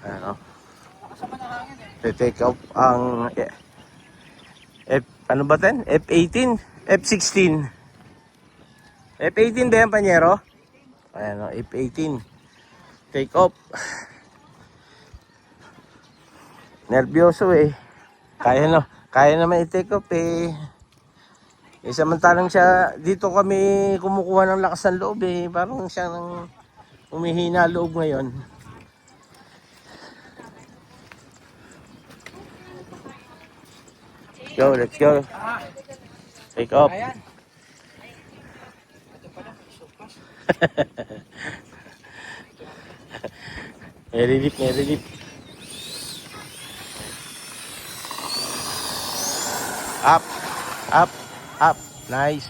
Ano? Nakasama ng hangin eh. Take off ang ano ba 'ten? F18, F16. F18 ba yan, Panyero? Ayan o, F18. Take off. Nervyoso eh. Kaya naman i-take off eh. Samantalang siya, dito kami kumukuha ng lakas ng loob eh. Parang siya nang umihina loob ngayon. Let's go. Take off. Ayan. Ito pala, may sopas. May relief. Up. Nice.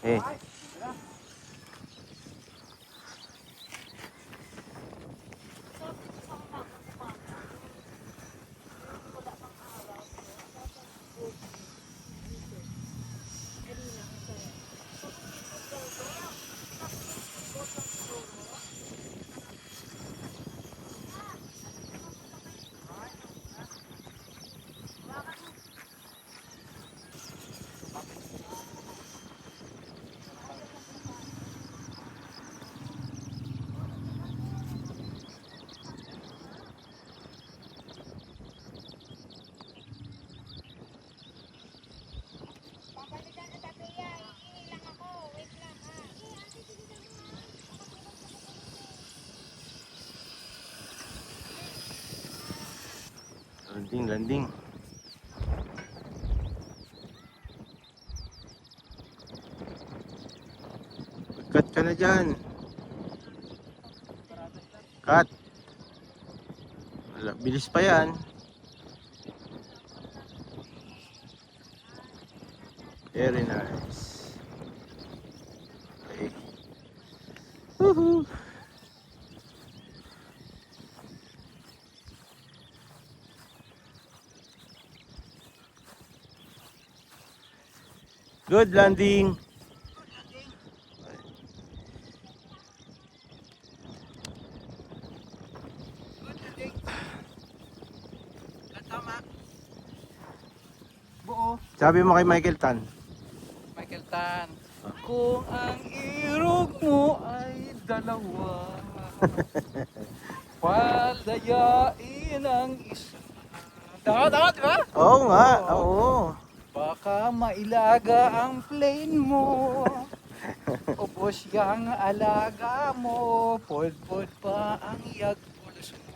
Eh. Landing. Cut ka na dyan. Cut. Wala, bilis pa yan. Very nice. Okay. Woohoo! Good landing. Tama. Buo. Sabi mo kay Michael Tan. Michael Tan. Kung ang irog mo ay dalawa, paldayain ang isa. Tama, di ba? Oo nga, oo. Baka mailaga ang plane mo. Ubos yang alaga mo. Pod pa ang yagpulos mo.